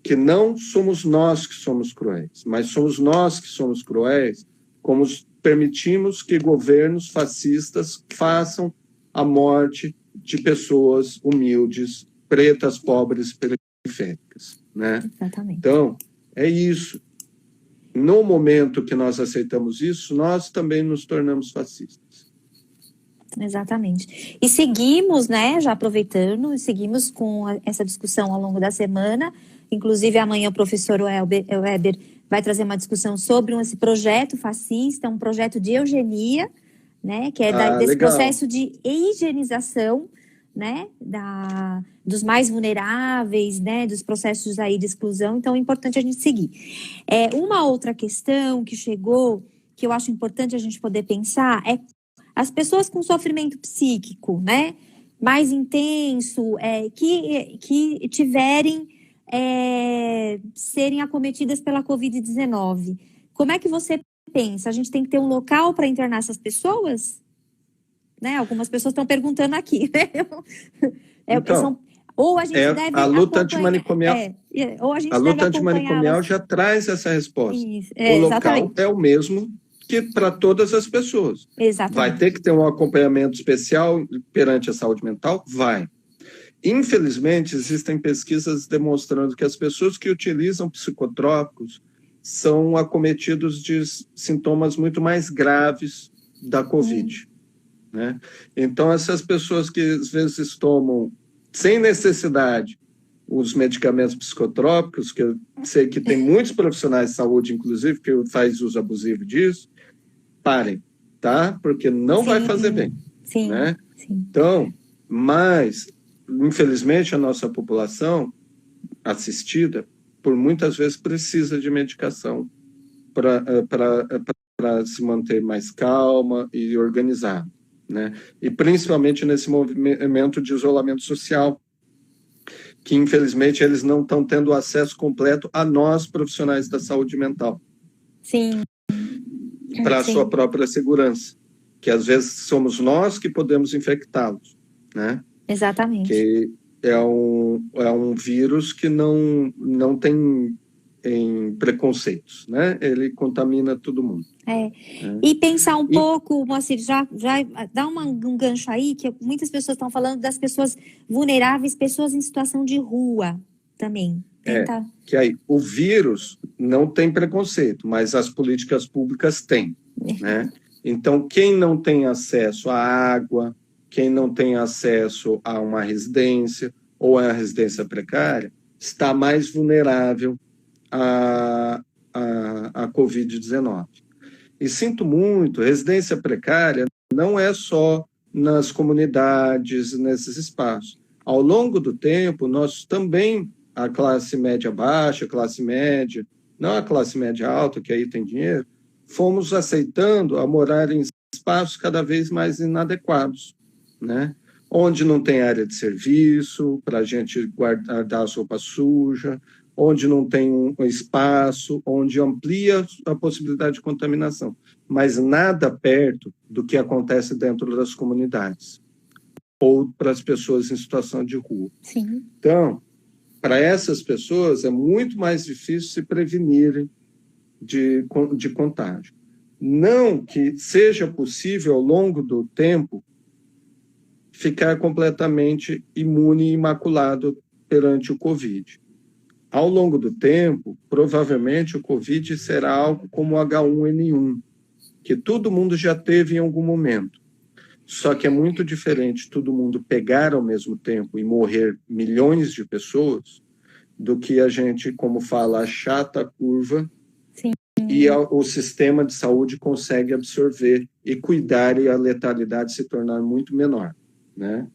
que não somos nós que somos cruéis, mas somos nós que somos cruéis, como permitimos que governos fascistas façam a morte de pessoas humildes, pretas, pobres, periféricas, né?
Exatamente.
Então, é isso. No momento que nós aceitamos isso, nós também nos tornamos fascistas.
Exatamente. E seguimos, né, já aproveitando, seguimos com essa discussão ao longo da semana. Inclusive, amanhã o professor Weber vai trazer uma discussão sobre esse projeto fascista, um projeto de eugenia, né, que é desse
legal.
processo de higienização, né, dos mais vulneráveis, né, dos processos aí de exclusão. Então, é importante a gente seguir. Uma outra questão que chegou, que eu acho importante a gente poder pensar, é as pessoas com sofrimento psíquico, né, mais intenso, que tiverem, serem acometidas pela Covid-19. Como é que você pensa? A gente tem que ter um local para internar essas pessoas? Né? Algumas pessoas estão perguntando aqui, né?
Então,
ou a gente deve
a luta antimanicomial,
ou a gente
a luta
deve
antimanicomial já traz essa resposta.
Isso,
o local
exatamente.
é o mesmo que para todas as pessoas.
Exatamente.
Vai ter que ter um acompanhamento especial perante a saúde mental? Vai. Infelizmente, existem pesquisas demonstrando que as pessoas que utilizam psicotrópicos são acometidos de sintomas muito mais graves da Covid. Né? Então, essas pessoas que às vezes tomam sem necessidade os medicamentos psicotrópicos, que eu sei que tem muitos profissionais de saúde, inclusive, que faz uso abusivo disso, parem, tá? Porque não vai fazer bem.
Sim,
né?
Sim.
Então, mas, infelizmente, a nossa população assistida, por muitas vezes, precisa de medicação para se manter mais calma e organizada. Né? E principalmente nesse movimento de isolamento social, que infelizmente eles não estão tendo acesso completo a nós, profissionais da saúde mental.
Sim.
Para a sua própria segurança, que às vezes somos nós que podemos infectá-los, né?
Exatamente.
Que é um vírus que não tem preconceitos, né? Ele contamina todo mundo.
E pensar um pouco, Moacir, já dá um gancho aí, que muitas pessoas estão falando das pessoas vulneráveis, pessoas em situação de rua também.
Que aí o vírus não tem preconceito, mas as políticas públicas têm, né? Então, quem não tem acesso à água, quem não tem acesso a uma residência ou a residência precária, está mais vulnerável à Covid-19. E sinto muito, residência precária não é só nas comunidades, nesses espaços. Ao longo do tempo, nós também, a classe média baixa, a classe média, não a classe média alta, que aí tem dinheiro, fomos aceitando a morar em espaços cada vez mais inadequados, né? Onde não tem área de serviço para a gente guardar a roupa suja, onde não tem um espaço, onde amplia a possibilidade de contaminação, mas nada perto do que acontece dentro das comunidades ou para as pessoas em situação de rua.
Sim.
Então, para essas pessoas é muito mais difícil se prevenirem de contágio. Não que seja possível, ao longo do tempo, ficar completamente imune e imaculado perante o Covid. Ao longo do tempo, provavelmente o Covid será algo como o H1N1, que todo mundo já teve em algum momento. Só que é muito diferente todo mundo pegar ao mesmo tempo e morrer milhões de pessoas do que a gente, como fala, achata a curva.
Sim.
E o sistema de saúde consegue absorver e cuidar e a letalidade se tornar muito menor, né?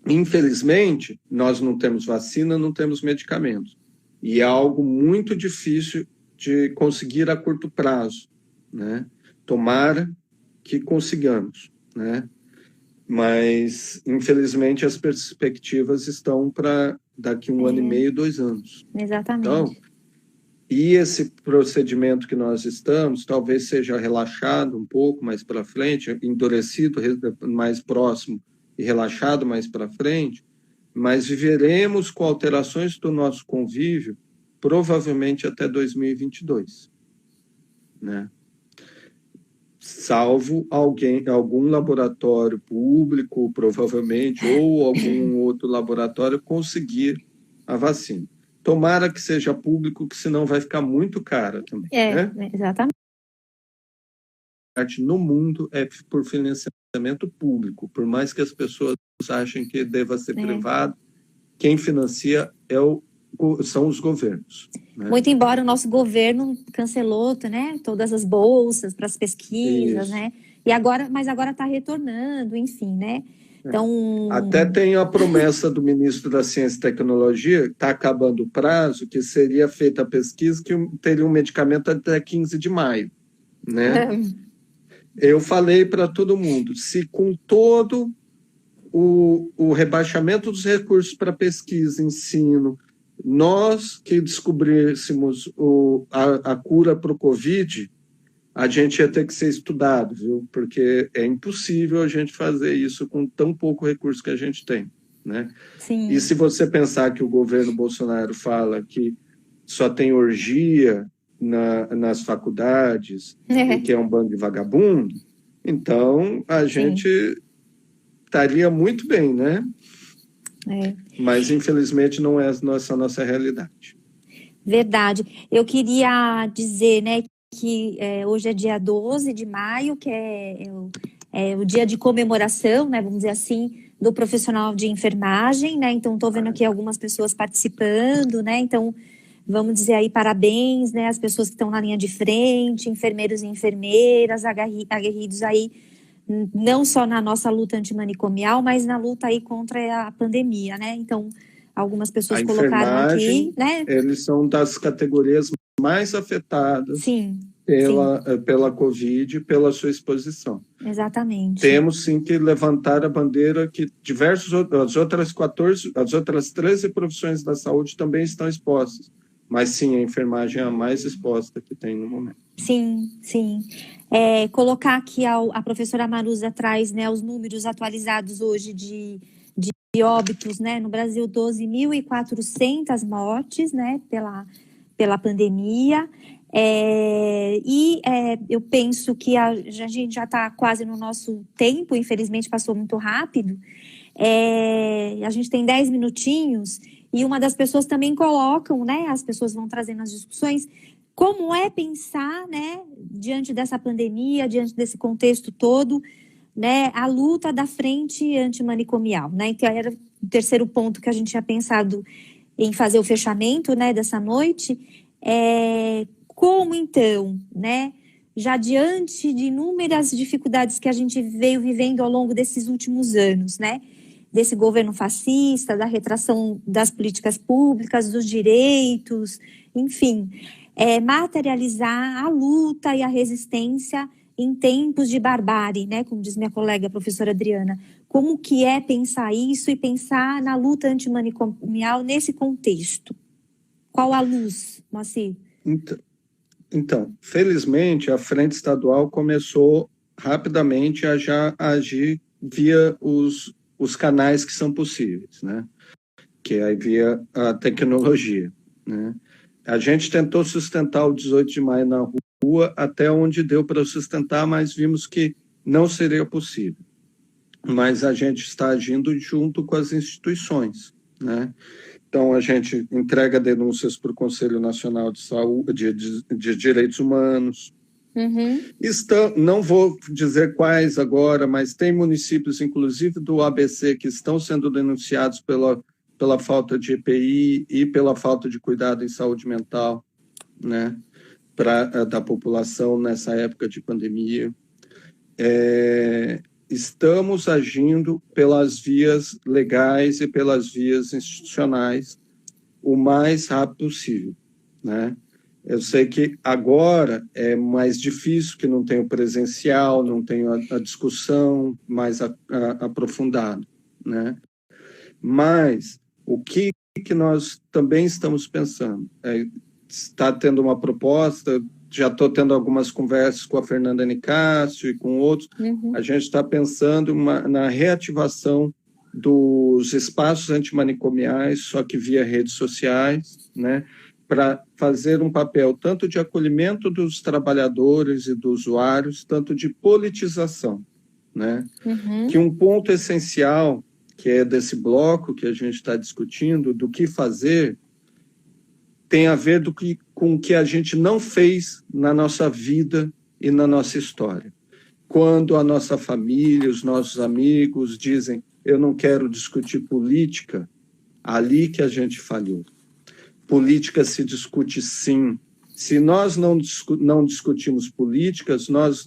Infelizmente, nós não temos vacina, não temos medicamentos. E é algo muito difícil de conseguir a curto prazo, né? Tomara que consigamos, né? Mas, infelizmente, as perspectivas estão para daqui um ano e meio, 2 anos.
Exatamente.
Então, e esse procedimento que nós estamos, talvez seja relaxado um pouco mais para frente, endurecido mais próximo e relaxado mais para frente, mas viveremos com alterações do nosso convívio provavelmente até 2022, né? Salvo algum laboratório público, provavelmente, ou algum outro laboratório conseguir a vacina. Tomara que seja público, que senão vai ficar muito cara também. Né?
Exatamente.
No mundo é por financiamento público, por mais que as pessoas achem que deva ser privado, quem financia são os governos. Né?
Muito embora o nosso governo cancelou, né, todas as bolsas para as pesquisas, né? Mas agora está retornando, enfim, né? Então...
Até tem a promessa do ministro da Ciência e Tecnologia, está acabando o prazo, que seria feita a pesquisa, que teria um medicamento até 15 de maio. Né? Eu falei para todo mundo, se com todo o rebaixamento dos recursos para pesquisa, ensino, nós que descobríssemos a cura para o Covid, a gente ia ter que ser estudado, viu? Porque é impossível a gente fazer isso com tão pouco recurso que a gente tem, né?
Sim.
E se você pensar que o governo Bolsonaro fala que só tem orgia nas faculdades e que é um bando de vagabundo, então a gente estaria muito bem, né? Mas infelizmente não é essa a nossa realidade.
Verdade. Eu queria dizer, né, que hoje é dia 12 de maio, que é o dia de comemoração, né, vamos dizer assim, do profissional de enfermagem, né? Então, estou vendo aqui algumas pessoas participando, né? Então, vamos dizer aí parabéns, né, às pessoas que estão na linha de frente, enfermeiros e enfermeiras, aguerridos aí, não só na nossa luta antimanicomial, mas na luta aí contra a pandemia, né? Então, algumas pessoas colocaram aqui, né?
Eles são das categorias mais afetadas pela Covid, pela sua exposição.
Exatamente.
Temos sim que levantar a bandeira que as outras 13 profissões da saúde também estão expostas. Mas sim, a enfermagem é a mais exposta que tem no momento.
Sim. Colocar aqui a professora Maruza traz, né, os números atualizados hoje de óbitos, né, no Brasil, 12.400 mortes, né, pela pandemia. Eu penso que a gente já está quase no nosso tempo, infelizmente passou muito rápido. A gente tem 10 minutinhos e uma das pessoas também colocam, né, as pessoas vão trazendo as discussões, como é pensar, né, diante dessa pandemia, diante desse contexto todo, né, a luta da frente antimanicomial, né, que era o terceiro ponto que a gente tinha pensado em fazer o fechamento, né, dessa noite. Como então, né, já diante de inúmeras dificuldades que a gente veio vivendo ao longo desses últimos anos, né, desse governo fascista, da retração das políticas públicas, dos direitos, enfim, materializar a luta e a resistência em tempos de barbárie, né, como diz minha colega, a professora Adriana. Como que é pensar isso e pensar na luta antimanicomial nesse contexto? Qual a luz, Moacir?
Então, felizmente, a Frente Estadual começou rapidamente a já agir via os canais que são possíveis, né? Que é via a tecnologia, né? A gente tentou sustentar o 18 de maio na rua até onde deu para sustentar, mas vimos que não seria possível. Mas a gente está agindo junto com as instituições, né? Então, a gente entrega denúncias para o Conselho Nacional de Saúde, de Direitos Humanos. Não vou dizer quais agora, mas tem municípios, inclusive do ABC, que estão sendo denunciados pela falta de EPI e pela falta de cuidado em saúde mental, né, da população nessa época de pandemia. Estamos agindo pelas vias legais e pelas vias institucionais o mais rápido possível, né? Eu sei que agora é mais difícil, que não tem o presencial, não tem a discussão mais aprofundada, né? Mas o que nós também estamos pensando? Está tendo uma proposta, já estou tendo algumas conversas com a Fernanda Nicásio e com outros. A gente está pensando na reativação dos espaços antimanicomiais, só que via redes sociais, né, para fazer um papel tanto de acolhimento dos trabalhadores e dos usuários, tanto de politização, né? Que um ponto essencial, que é desse bloco que a gente está discutindo, do que fazer, tem a ver com o que a gente não fez na nossa vida e na nossa história. Quando a nossa família, os nossos amigos dizem: eu não quero discutir política, ali que a gente falhou. Política se discute sim. Se nós não discutimos políticas, nós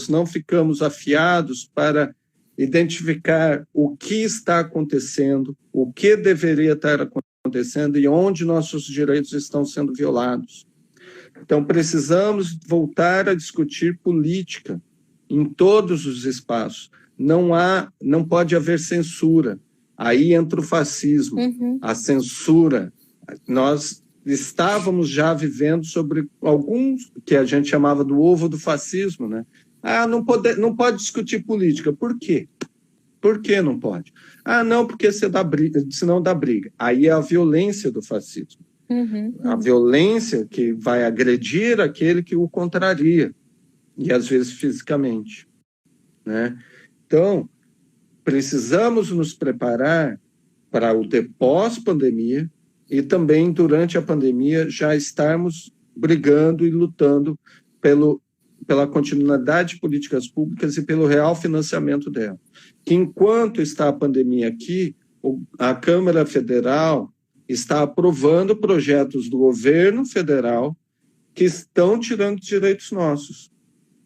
não ficamos afiados para identificar o que está acontecendo, o que deveria estar acontecendo e onde nossos direitos estão sendo violados. Então, precisamos voltar a discutir política em todos os espaços. Não pode haver censura. Aí entra o fascismo, a censura. Nós estávamos já vivendo sobre alguns que a gente chamava do ovo do fascismo, né? Não pode discutir política. Por quê? Por que não pode? Não, porque senão dá briga. Aí é a violência do fascismo. A violência que vai agredir aquele que o contraria, e às vezes fisicamente, né? Então, precisamos nos preparar para o pós-pandemia e também durante a pandemia já estarmos brigando e lutando pela continuidade de políticas públicas e pelo real financiamento dela. Que enquanto está a pandemia aqui, a Câmara Federal está aprovando projetos do governo federal que estão tirando direitos nossos,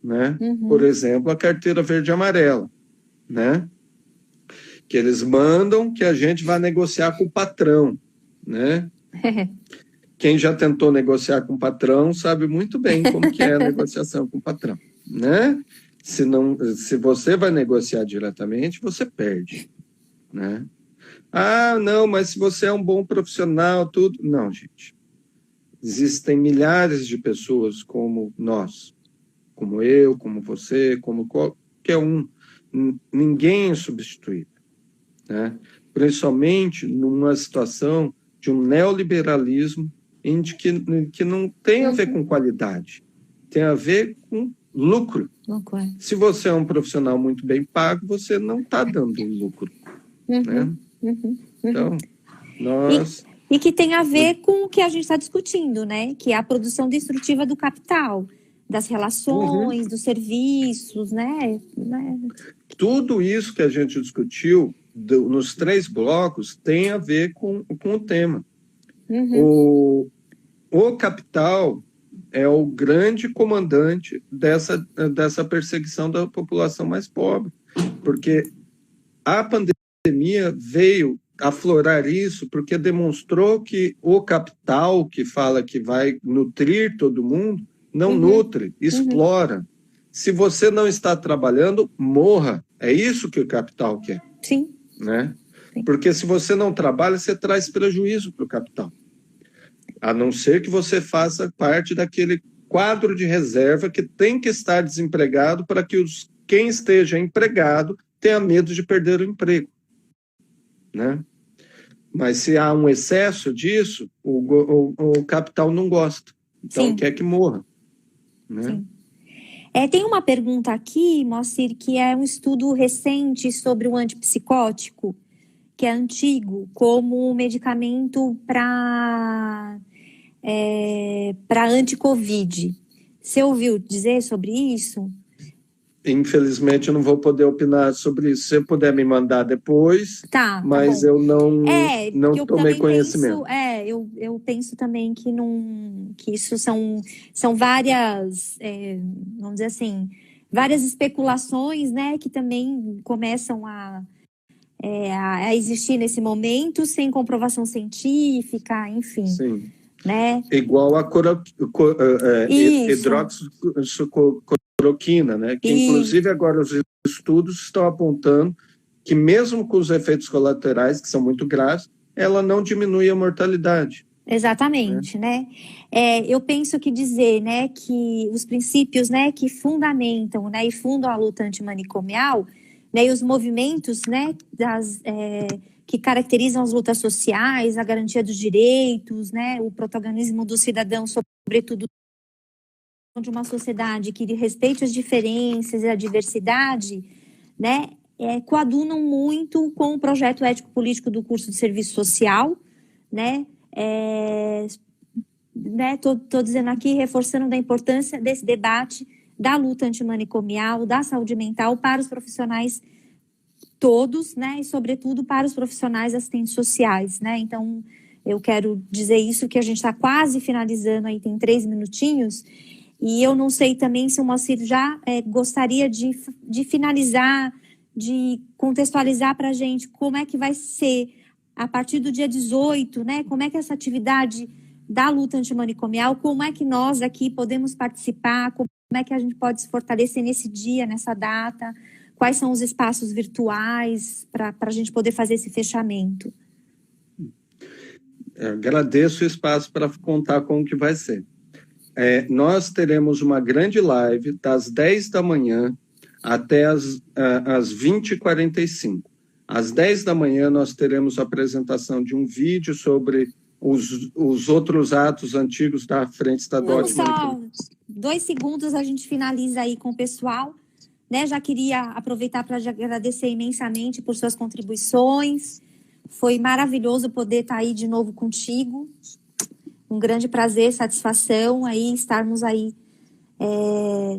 né? Por exemplo, a carteira verde e amarela, né? Que eles mandam que a gente vá negociar com o patrão, né? Quem já tentou negociar com o patrão sabe muito bem como que é a negociação com o patrão, né? Se você vai negociar diretamente, você perde, né? Não, mas se você é um bom profissional, tudo... Não, gente. Existem milhares de pessoas como nós, como eu, como você, como qualquer um. Ninguém é substituído, né? Principalmente numa situação de um neoliberalismo que não tem a ver com qualidade, tem a ver com lucro. Se você é um profissional muito bem pago, você não está dando lucro, né? Então, nós...
E que tem a ver com o que a gente está discutindo, né? Que é a produção destrutiva do capital, das relações, dos serviços, né?
Tudo isso que a gente discutiu nos 3 blocos tem a ver com o tema. O capital é o grande comandante dessa perseguição da população mais pobre, porque a pandemia veio aflorar isso porque demonstrou que o capital que fala que vai nutrir todo mundo não nutre, explora. Se você não está trabalhando, morra. É isso que o capital quer.
Sim.
Né?
Sim.
Porque se você não trabalha, você traz prejuízo para o capital. A não ser que você faça parte daquele quadro de reserva que tem que estar desempregado para que quem esteja empregado tenha medo de perder o emprego. Né? Mas se há um excesso disso, o capital não gosta. Então,
Sim.
quer que morra. Né?
Sim. Tem uma pergunta aqui, Moacir, que é um estudo recente sobre o antipsicótico, que é antigo, como medicamento para anti-Covid. Você ouviu dizer sobre isso?
Infelizmente, eu não vou poder opinar sobre isso. Se você puder me mandar depois,
Tá
mas
bom.
eu não
eu
tomei
também
conhecimento.
Eu penso também que isso são várias, vamos dizer assim, várias especulações, né, que também começam a existir nesse momento, sem comprovação científica, enfim.
Sim.
Né?
Igual a hidroxicloroquina, né? Que inclusive agora os estudos estão apontando que mesmo com os efeitos colaterais, que são muito graves, ela não diminui a mortalidade.
Exatamente, né? Eu penso que dizer, né, que os princípios, né, que fundamentam, né, e fundam a luta antimanicomial, né, e os movimentos, né, que caracterizam as lutas sociais, a garantia dos direitos, né, o protagonismo do cidadão, sobretudo de uma sociedade que respeite as diferenças e a diversidade, né, coadunam muito com o projeto ético-político do curso de serviço social, né? Tô dizendo aqui, reforçando da importância desse debate da luta antimanicomial, da saúde mental para os profissionais todos, né, e sobretudo para os profissionais assistentes sociais, né? Então, eu quero dizer isso, que a gente está quase finalizando aí, tem 3 minutinhos, e eu não sei também se o Moacir já gostaria de finalizar, de contextualizar para a gente como é que vai ser a partir do dia 18, né? Como é que essa atividade da luta antimanicomial, como é que nós aqui podemos participar, como é que a gente pode se fortalecer nesse dia, nessa data, quais são os espaços virtuais para a gente poder fazer esse fechamento?
Eu agradeço o espaço para contar como que vai ser. Nós teremos uma grande live das 10 da manhã até as 20h45. Às 10 da manhã, nós teremos a apresentação de um vídeo sobre os outros atos antigos da Frente Estadual de Manicomial.
Só 2 segundos, a gente finaliza aí com o pessoal. Né? Já queria aproveitar para agradecer imensamente por suas contribuições. Foi maravilhoso poder estar aí de novo contigo. Um grande prazer, satisfação aí estarmos aí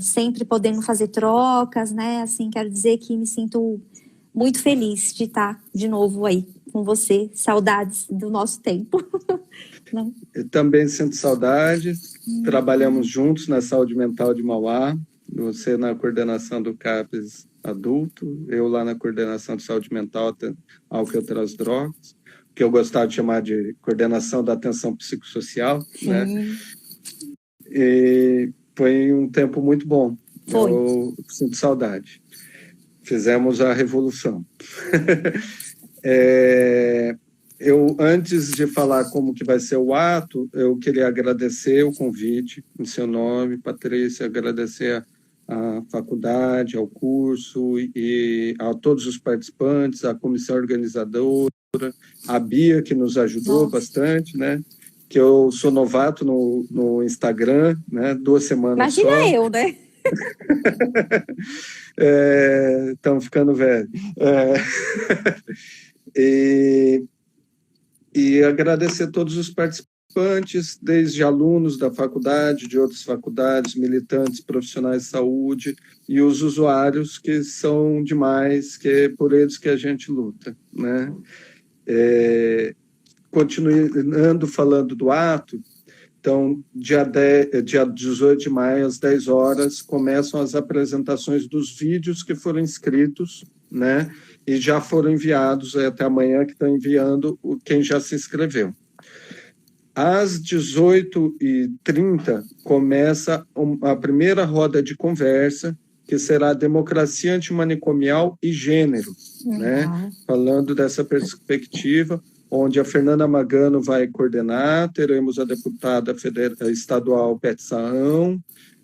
sempre podendo fazer trocas, né? Assim, quero dizer que me sinto muito feliz de estar de novo aí com você. Saudades do nosso tempo.
Eu também sinto saudade. Trabalhamos juntos na saúde mental de Mauá. Você na coordenação do CAPES adulto, eu lá na coordenação de saúde mental, álcool e outras drogas, que eu gostava de chamar de coordenação da atenção psicossocial, né? E foi um tempo muito bom.
Foi.
Eu sinto saudade. Fizemos a revolução. Eu, antes de falar como que vai ser o ato, eu queria agradecer o convite em seu nome, Patrícia, agradecer à faculdade, ao curso e a todos os participantes, à comissão organizadora, a Bia, que nos ajudou bastante, né? Que eu sou novato no Instagram, né? 2 semanas só.
Imagina eu, né?
Estamos ficando velhos. E agradecer a todos os participantes, desde alunos da faculdade, de outras faculdades, militantes, profissionais de saúde e os usuários, que são demais, que é por eles que a gente luta, né? Continuando falando do ato, então, dia 18 de maio, às 10 horas, começam as apresentações dos vídeos que foram inscritos, né? E já foram enviados até amanhã, que estão enviando quem já se inscreveu. Às 18h30, começa a primeira roda de conversa, que será Democracia Antimanicomial e Gênero, né? Falando dessa perspectiva, onde a Fernanda Magano vai coordenar, teremos a deputada estadual Beth Saão,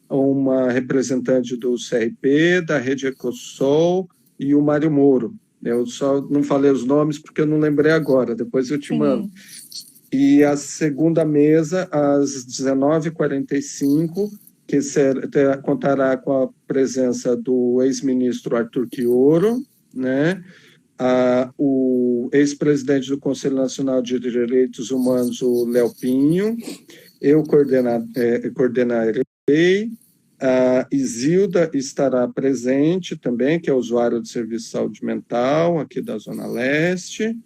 uma representante do CRP, da Rede Ecosol e o Mário Moro. Eu só não falei os nomes porque eu não lembrei agora, depois eu te mando. E a segunda mesa, às 19h45, que contará com a presença do ex-ministro Arthur Quioro, né? O ex-presidente do Conselho Nacional de Direitos Humanos, o Léo Pinho, eu coordenarei, a Isilda estará presente também, que é usuária do Serviço de Saúde Mental, aqui da Zona Leste,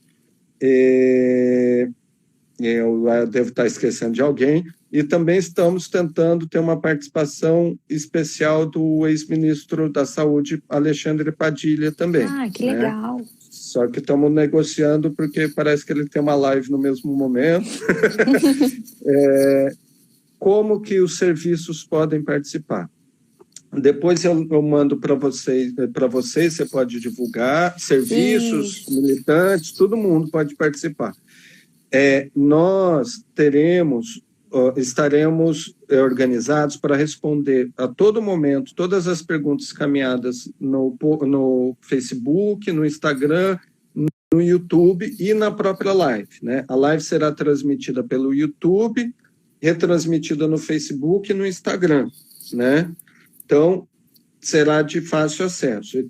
eu devo estar esquecendo de alguém, e também estamos tentando ter uma participação especial do ex-ministro da Saúde, Alexandre Padilha, também.
Que legal.
Né? Só que estamos negociando porque parece que ele tem uma live no mesmo momento. Como que os serviços podem participar? Depois eu mando para vocês, você pode divulgar, serviços, militantes, todo mundo pode participar. Nós estaremos organizados para responder a todo momento todas as perguntas caminhadas no Facebook, no Instagram, no YouTube e na própria live, né? A live será transmitida pelo YouTube, retransmitida no Facebook e no Instagram, né? Então, será de fácil acesso. E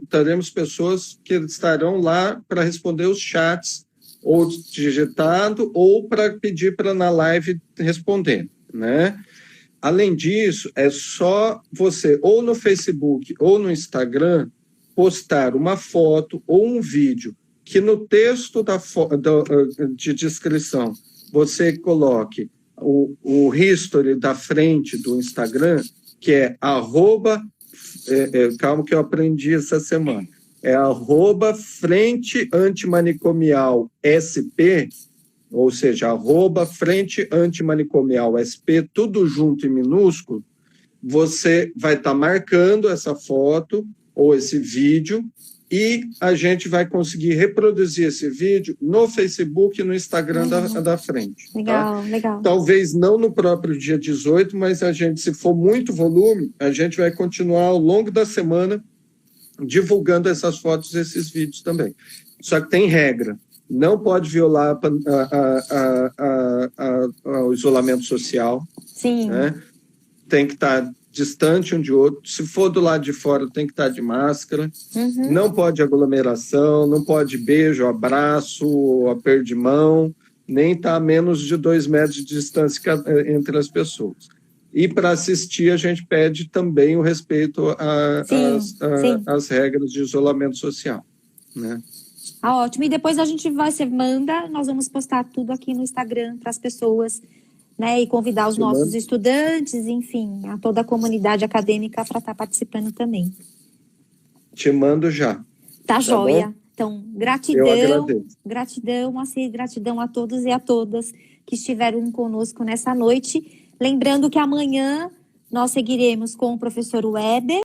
teremos pessoas que estarão lá para responder os chats, ou digitado, ou para pedir para na live responder, né? Além disso, é só você, ou no Facebook ou no Instagram, postar uma foto ou um vídeo que no texto de descrição você coloque o history da frente do Instagram, que é calma que eu aprendi essa semana, @Frente Antimanicomial SP, ou seja, @Frente Antimanicomial SP, tudo junto em minúsculo. Você vai estar marcando essa foto ou esse vídeo e a gente vai conseguir reproduzir esse vídeo no Facebook e no Instagram da frente.
Legal,
tá?
legal.
Talvez não no próprio dia 18, mas a gente, se for muito volume, a gente vai continuar ao longo da semana divulgando essas fotos e esses vídeos também. Só que tem regra. Não pode violar o isolamento social.
Sim.
Né? Tem que estar distante um de outro. Se for do lado de fora, tem que estar de máscara. Não pode aglomeração, não pode beijo, abraço, aperto de mão, nem estar a menos de 2 metros de distância entre as pessoas. E para assistir, a gente pede também o respeito às regras de isolamento social. Né?
Ótimo. E depois você manda, nós vamos postar tudo aqui no Instagram para as pessoas, né? E convidar os nossos estudantes, enfim, a toda a comunidade acadêmica para estar participando também.
Te mando já.
Tá joia.
Bom?
Então, gratidão.
Eu agradeço.
Gratidão a todos e a todas que estiveram conosco nessa noite. Lembrando que amanhã nós seguiremos com o professor Weber.